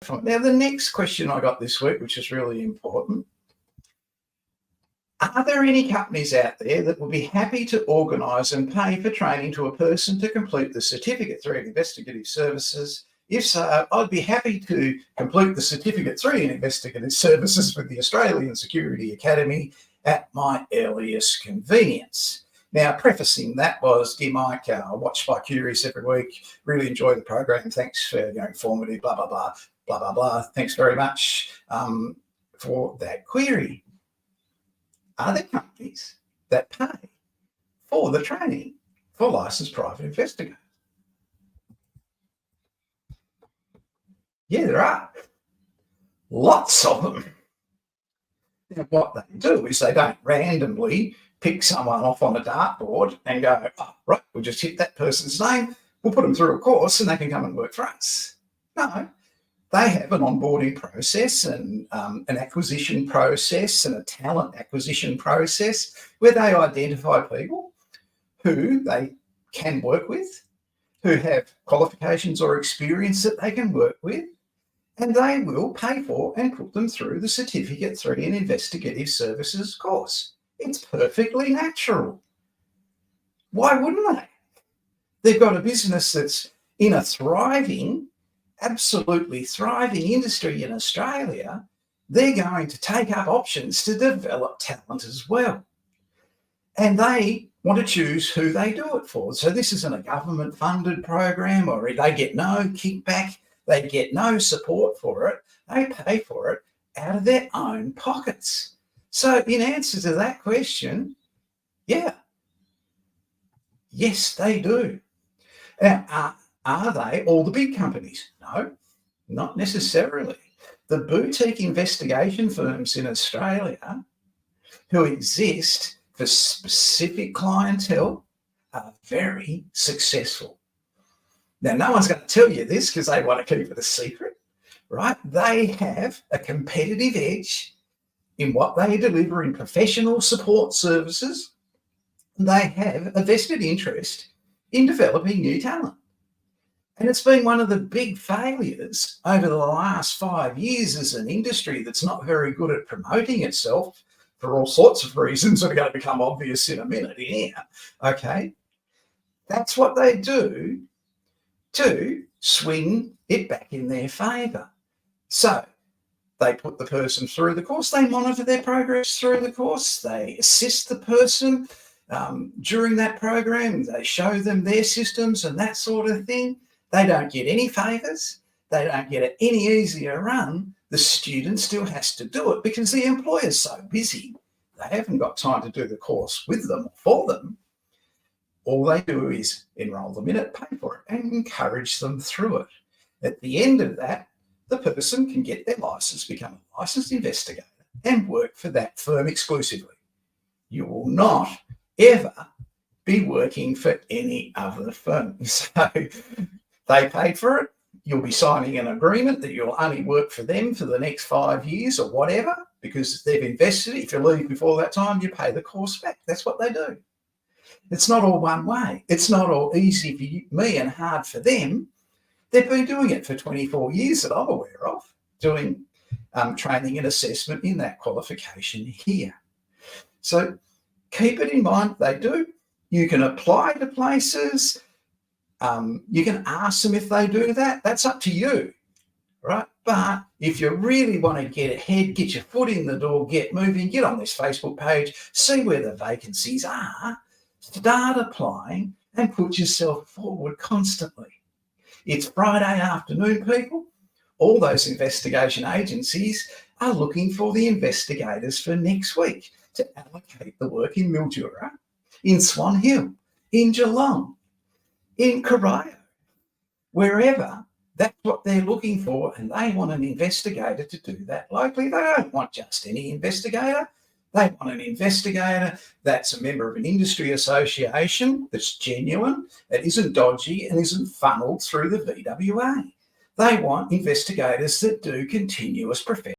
from it. Now, the next question I got this week, which is really important. Are there any companies out there that will be happy to organise and pay for training to a person to complete the Certificate 3 in Investigative Services? If so, I'd be happy to complete the Certificate 3 in Investigative Services with the Australian Security Academy at my earliest convenience. Now, prefacing that was, dear Mike, I watch By Curious every week, really enjoy the program. Thanks for informative, blah, blah, blah, blah, blah, blah. Thanks very much for that query. Are there companies that pay for the training for licensed private investigators? Yeah, there are. Lots of them. Now, what they do is they don't randomly pick someone off on a dartboard and go, oh, right, we'll just hit that person's name, we'll put them through a course and they can come and work for us. No, they have an onboarding process and an acquisition process and a talent acquisition process where they identify people who they can work with, who have qualifications or experience that they can work with, and they will pay for and put them through the Certificate 3 in Investigative Services course. It's perfectly natural. Why wouldn't they? They've got a business that's in a thriving, absolutely thriving industry in Australia. They're going to take up options to develop talent as well. And they want to choose who they do it for. So this isn't a government-funded program, or they get no kickback. They get no support for it. They pay for it out of their own pockets. So in answer to that question, yeah, yes, they do. Now, are they all the big companies? No, not necessarily. The boutique investigation firms in Australia who exist for specific clientele are very successful. Now, no one's going to tell you this because they want to keep it a secret, right? They have a competitive edge in what they deliver in professional support services. They have a vested interest in developing new talent. And it's been one of the big failures over the last 5 years as an industry that's not very good at promoting itself for all sorts of reasons that are going to become obvious in a minute here, okay? That's what they do to swing it back in their favour. So they put the person through the course, they monitor their progress through the course, they assist the person during that program, they show them their systems and that sort of thing. They don't get any favours, they don't get it any easier run. The student still has to do it because the employer's so busy, they haven't got time to do the course with them or for them. All they do is enrol them in it, pay for it, and encourage them through it. At the end of that, the person can get their license, become a licensed investigator, and work for that firm exclusively. You will not ever be working for any other firm. So they paid for it. You'll be signing an agreement that you'll only work for them for the next 5 years or whatever, because they've invested. If you leave before that time, you pay the course back. That's what they do. It's not all one way. It's not all easy for you, me and hard for them. They've been doing it for 24 years that I'm aware of, doing training and assessment in that qualification here. So keep it in mind, they do. You can apply to places. You can ask them if they do that. That's up to you, right? But if you really want to get ahead, get your foot in the door, get moving, get on this Facebook page, see where the vacancies are, start applying and put yourself forward constantly. It's Friday afternoon, people. All those investigation agencies are looking for the investigators for next week to allocate the work in Mildura, in Swan Hill, in Geelong, in Corio, wherever. That's what they're looking for, and they want an investigator to do that locally. They don't want just any investigator. They want an investigator that's a member of an industry association that's genuine, that isn't dodgy and isn't funneled through the VWA. They want investigators that do continuous professional